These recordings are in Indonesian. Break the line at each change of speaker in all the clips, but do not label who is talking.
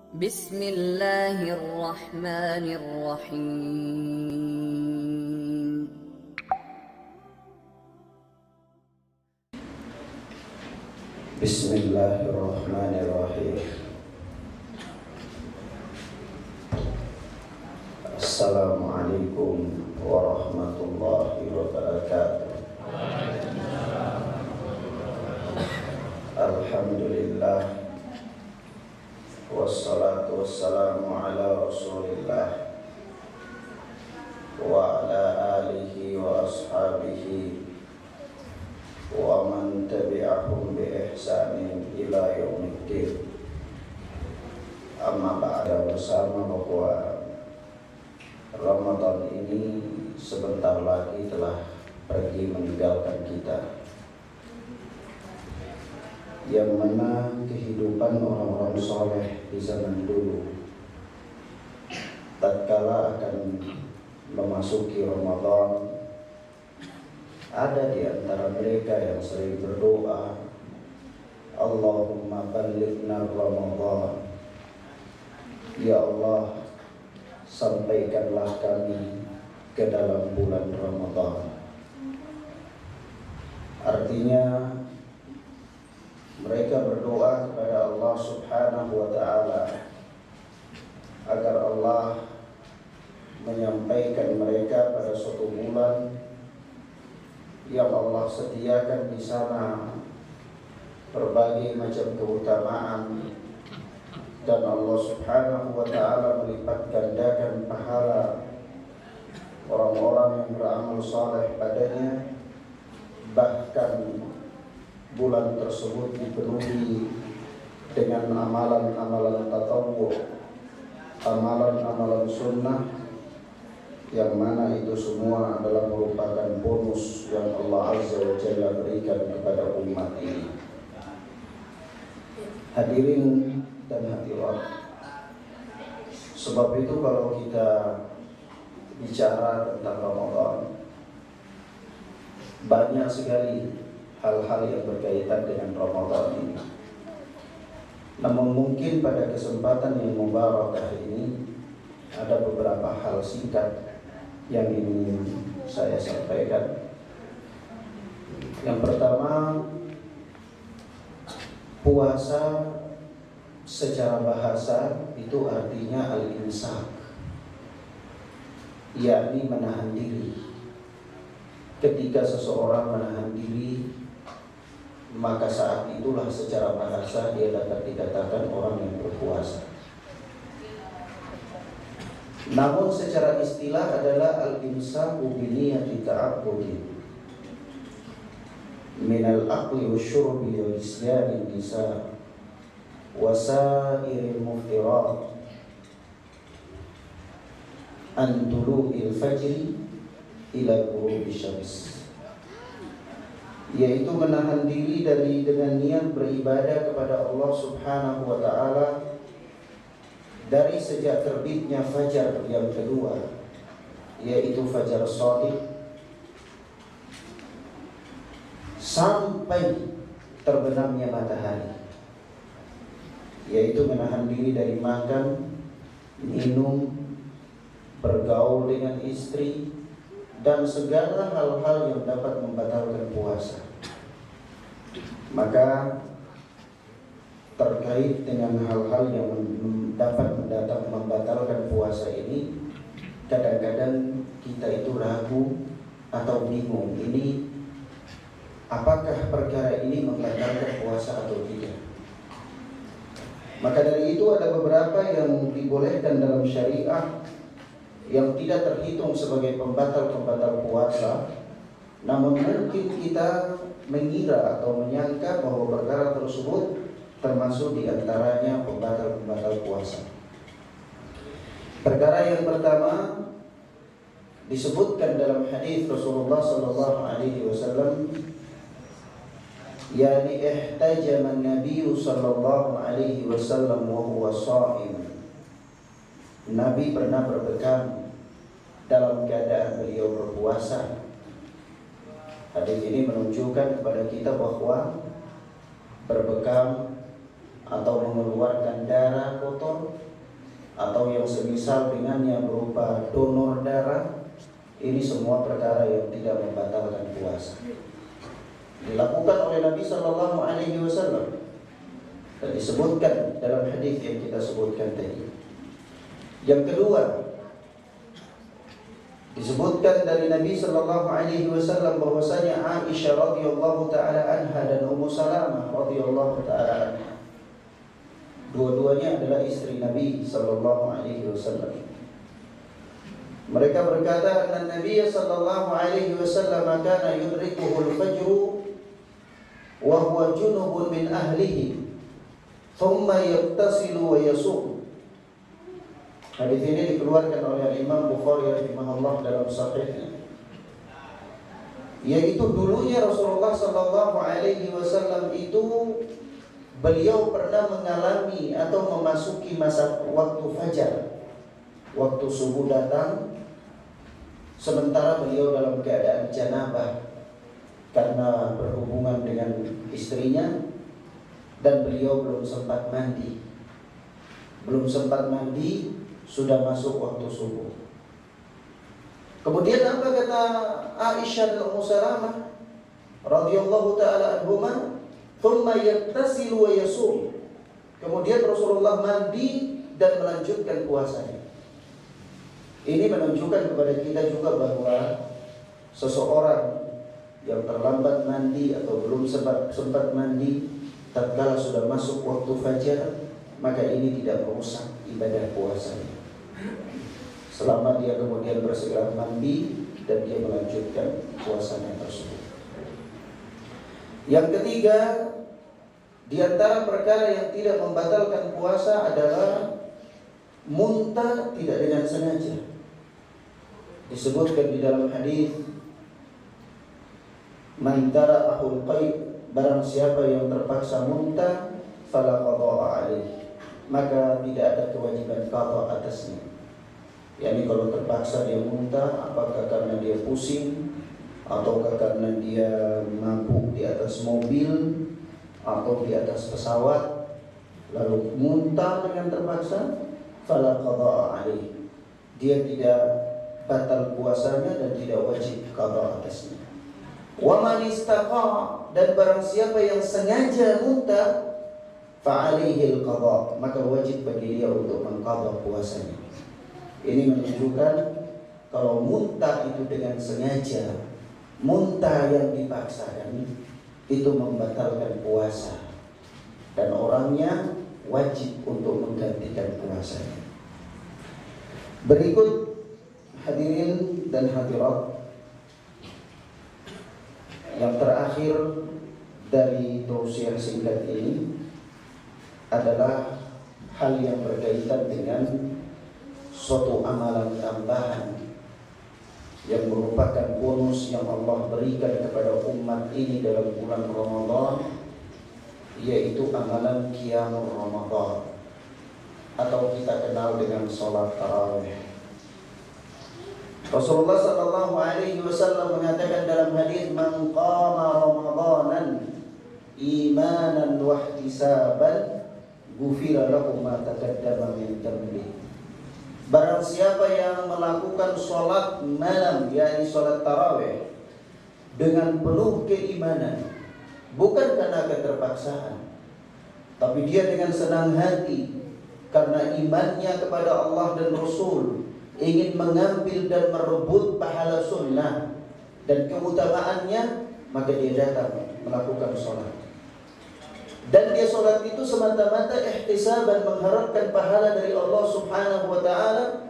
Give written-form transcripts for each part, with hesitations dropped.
Bismillahirrahmanirrahim.
Bismillahirrahmanirrahim. Assalamualaikum warahmatullahi wabarakatuh. Alhamdulillah, wassalatu wassalamu ala rasulillah wa ala alihi wa ashabihi wa man tabi'ahum bi ihsanin ila yaumiddin. Amma ba'da, bersama bahwa Ramadan ini sebentar lagi telah pergi meninggalkan kita, yang mana kehidupan orang-orang soleh di zaman dulu tatkala akan memasuki Ramadan, ada di antara mereka yang sering berdoa, Allahumma ballighna Ramadan, ya Allah, sampaikanlah kami ke dalam bulan Ramadan. Artinya mereka berdoa kepada Allah Subhanahu wa ta'ala agar Allah menyampaikan mereka pada suatu bulan yang Allah sediakan di sana berbagai macam keutamaan, dan Allah Subhanahu wa ta'ala melipat gandakan pahala orang-orang yang beramal saleh padanya. Bahkan bulan tersebut dipenuhi dengan amalan-amalan tatawwu, amalan-amalan sunnah, yang mana itu semua adalah merupakan bonus yang Allah Azza wa Jalla berikan kepada umat ini. Hadirin dan hadirat, sebab itu kalau kita bicara tentang Ramadan, banyak sekali hal-hal yang berkaitan dengan Ramadan ini. Namun mungkin pada kesempatan yang mubarakah ini ada beberapa hal singkat yang ingin saya sampaikan. Yang pertama, puasa secara bahasa itu artinya al-imsak, yakni menahan diri. Ketika seseorang menahan diri, maka saat itulah secara bahasa dia dapat dikatakan orang yang berpuasa. Namun secara istilah adalah al-imsaku bi niyati ta'abbudi min al-aqli wasyurbi wa isyanin nisa wa sa'iril muftirat an tulu'il fajri ila ghurubi syams, yaitu menahan diri dengan niat beribadah kepada Allah Subhanahu wa ta'ala dari sejak terbitnya fajar yang kedua, yaitu fajar shadiq, sampai terbenamnya matahari, yaitu menahan diri dari makan, minum, bergaul dengan istri, dan segala hal-hal yang dapat membatalkan puasa. Maka terkait dengan hal-hal yang dapat membatalkan puasa ini, kadang-kadang kita itu ragu atau bingung, ini apakah perkara ini membatalkan puasa atau tidak. Maka dari itu ada beberapa yang dibolehkan dalam syariah yang tidak terhitung sebagai pembatal-pembatal puasa, namun mungkin kita mengira atau menyangka bahwa perkara tersebut termasuk di antaranya pembatal-pembatal puasa. Perkara yang pertama disebutkan dalam hadis Rasulullah sallallahu alaihi wasallam, yani ihtajama an-nabiy sallallahu alaihi wasallam wa huwa sha'im. Nabi pernah berbekam dalam keadaan beliau berpuasa. Hadis ini menunjukkan kepada kita bahwa berbekam atau mengeluarkan darah kotor, atau yang semisal dengannya berupa donor darah, ini semua perkara yang tidak membatalkan puasa. Dilakukan oleh Nabi Sallallahu Alaihi Wasallam dan disebutkan dalam hadis yang kita sebutkan tadi. Yang kedua, disebutkan dari Nabi Sallallahu Alaihi Wasallam bahwasanya Aisyah radhiyallahu taala anha dan Ummu Salamah radhiyallahu taala anha, dua-duanya adalah istri Nabi Sallallahu Alaihi Wasallam. Mereka berkata, Nabi Sallallahu Alaihi Wasallam kana yudrikuhul fajru wa huwa junubun min ahlihi, thumma yaktasilu wa yasum. Hadis ini dikeluarkan oleh Imam Bukhari rahimahullah dalam sahihnya. Yaitu dulunya Rasulullah Sallallahu Alaihi Wasallam itu beliau pernah mengalami atau memasuki masa waktu fajar, waktu subuh datang, sementara beliau dalam keadaan janabah karena berhubungan dengan istrinya, dan beliau belum sempat mandi. Sudah masuk waktu subuh. Kemudian apa kata Aisyah dan Ummu Salamah radhiyallahu taala anhuma? Thumma yaktasilu wa yasum. Kemudian Rasulullah mandi dan melanjutkan puasanya. Ini menunjukkan kepada kita juga bahwa seseorang yang terlambat mandi atau belum sempat mandi tatkala sudah masuk waktu fajar, maka ini tidak merusak ibadah puasanya. Selama dia kemudian bersegera mandi dan dia melanjutkan puasanya tersebut. Yang ketiga, di antara perkara yang tidak membatalkan puasa adalah muntah tidak dengan sengaja. Disebutkan di dalam hadis, man tara'ahul qaid, barang siapa yang terpaksa muntah, fala qada'a alaih, maka tidak ada kewajiban qada atasnya. Yani kalau terpaksa dia muntah, apakah karena dia pusing, ataukah karena dia mabuk di atas mobil atau di atas pesawat, lalu muntah dengan terpaksa, fala qada'a alaih, dia tidak batal puasanya dan tidak wajib qada atasnya. Wa man istaqa, dan barang siapa yang sengaja muntah, fa alaihil qada, maka wajib bagi dia untuk mengqada puasanya. Ini menunjukkan kalau muntah itu dengan sengaja, muntah yang dipaksakan, itu membatalkan puasa, dan orangnya wajib untuk menggantikan puasanya. Berikut hadirin dan hadirat, yang terakhir dari tausiah singkat ini adalah hal yang berkaitan dengan suatu amalan tambahan yang merupakan bonus yang Allah berikan kepada umat ini dalam bulan Ramadan, yaitu amalan qiyamul Ramadan, atau kita kenal dengan sholat tarawih. Rasulullah sallallahu alaihi wasallam mengatakan dalam hadis, man qama ramadanan imanan wa ihtisaban ghufira lahu ma taqaddama min dhanbihi. Barang siapa yang melakukan sholat malam, yakni sholat tarawih, dengan penuh keimanan, bukan karena keterpaksaan, tapi dia dengan senang hati karena imannya kepada Allah dan Rasul, ingin mengambil dan merebut pahala sunnah dan keutamaannya, maka dia datang melakukan sholat. Dan dia sholat itu semata-mata ihtisaban, mengharapkan pahala dari Allah subhanahu wa ta'ala,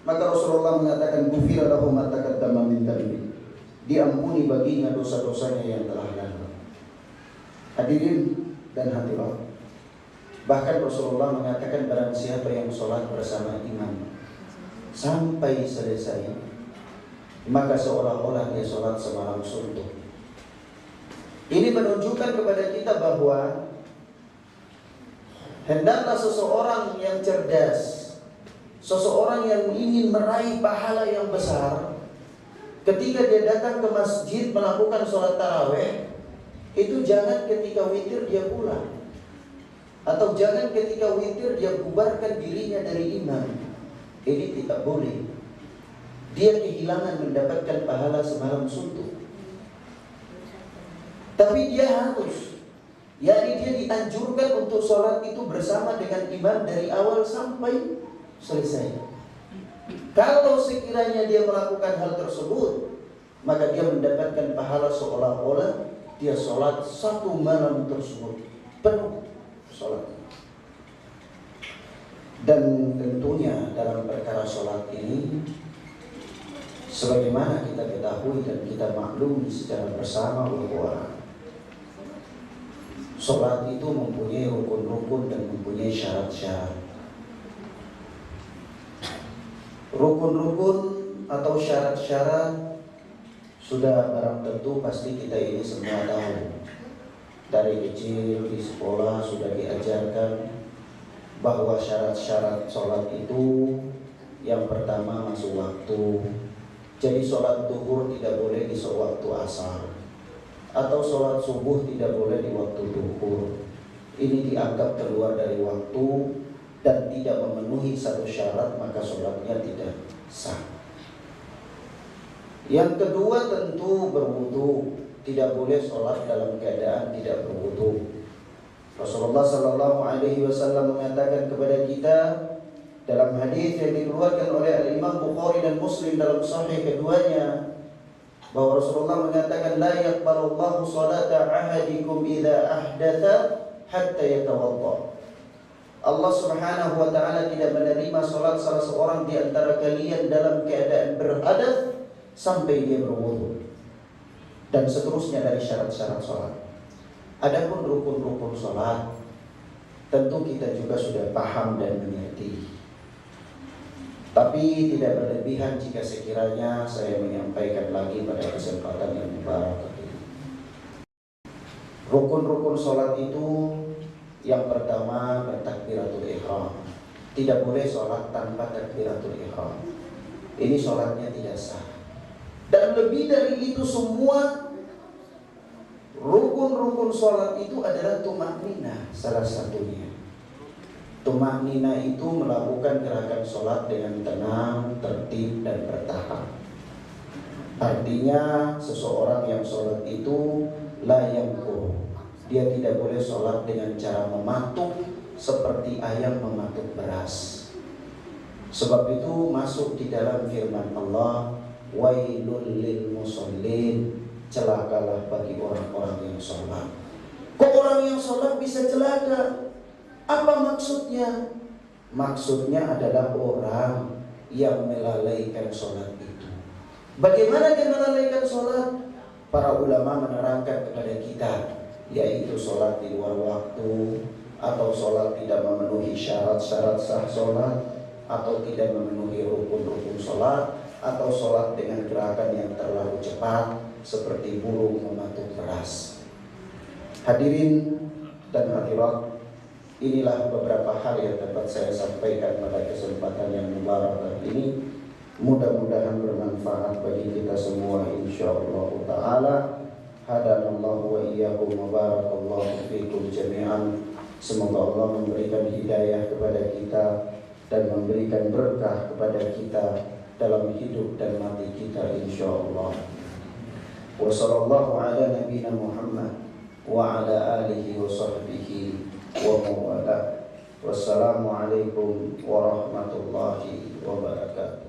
maka Rasulullah mengatakan ghufira lahu ma taqaddama min dhanbi, diampuni baginya dosa-dosanya yang telah lalu. Hadirin dan hadirat, bahkan Rasulullah mengatakan barang siapa yang sholat bersama imam sampai selesai, maka seolah-olah dia sholat semalam suntuk. Ini menunjukkan kepada kita bahwa hendaklah seseorang yang cerdas, seseorang yang ingin meraih pahala yang besar, ketika dia datang ke masjid melakukan sholat tarawih, itu jangan ketika witir dia pulang. Atau jangan ketika witir dia bubarkan dirinya dari imam. Ini tidak boleh. Dia kehilangan mendapatkan pahala semalam suntuk. Tapi dia harus, yakni dia dianjurkan untuk sholat itu bersama dengan imam dari awal sampai selesai. Kalau sekiranya dia melakukan hal tersebut, maka dia mendapatkan pahala seolah-olah dia sholat satu malam tersebut penuh sholat. Dan tentunya dalam perkara sholat ini, sebagaimana kita ketahui dan kita maklumi secara bersama bahwa sholat itu mempunyai rukun-rukun dan mempunyai syarat-syarat. Rukun-rukun atau syarat-syarat sudah barang tentu pasti kita ini semua tahu. Dari kecil di sekolah sudah diajarkan bahwa syarat-syarat sholat itu yang pertama masuk waktu. Jadi sholat duhur tidak boleh di waktu asar, atau sholat subuh tidak boleh di waktu duhur. Ini dianggap keluar dari waktu dan tidak memenuhi satu syarat, maka sholatnya tidak sah. Yang kedua tentu berwudu. Tidak boleh sholat dalam keadaan tidak berwudu. Rasulullah Sallallahu Alaihi Wasallam mengatakan kepada kita dalam hadis yang dikeluarkan oleh Imam Bukhari dan Muslim dalam Sahih keduanya, bahwa Rasulullah mengatakan la yaqbalullahu salata ahadikum idza ahdatha hatta yatawadda. Allah Subhanahu wa taala tidak menerima salat salah seorang di antara kalian dalam keadaan berhadas sampai dia berwudu. Dan seterusnya dari syarat-syarat salat. Adapun rukun-rukun salat tentu kita juga sudah paham dan mengerti. Tapi tidak berlebihan jika sekiranya saya menyampaikan lagi pada kesempatan yang mubarak ini. Rukun-rukun salat itu yang pertama bertakbiratul ihram. Tidak boleh salat tanpa takbiratul ihram. Ini salatnya tidak sah. Dan lebih dari itu semua, rukun-rukun salat itu adalah tumakninah salah satunya. Tumakninah itu melakukan gerakan sholat dengan tenang, tertib, dan bertahap. Artinya seseorang yang sholat itu la yamkur. Dia tidak boleh sholat dengan cara mematuk seperti ayam mematuk beras. Sebab itu masuk di dalam firman Allah, wailul lil musallin, celakalah bagi orang-orang yang sholat. Kok orang yang sholat bisa celaka? Apa maksudnya? Maksudnya adalah orang yang melalaikan sholat itu. Bagaimana dia melalaikan sholat? Para ulama menerangkan kepada kita, yaitu sholat di luar waktu, atau sholat tidak memenuhi syarat-syarat sah sholat, atau tidak memenuhi rukun-rukun sholat, atau sholat dengan gerakan yang terlalu cepat seperti burung mematuk beras. Hadirin dan hadirat, inilah beberapa hal yang dapat saya sampaikan pada kesempatan yang mubarak ini. Mudah-mudahan bermanfaat bagi kita semua insyaallah taala. Hadanallahu wa iyyakum wa barakallahu fikum jami'an. Semoga Allah memberikan hidayah kepada kita dan memberikan berkah kepada kita dalam hidup dan mati kita insyaallah. Wa sallallahu ala nabiyyina Muhammad wa ala alihi wa sahbihi wa mawala. Wassalamualaikum warahmatullahi wabarakatuh.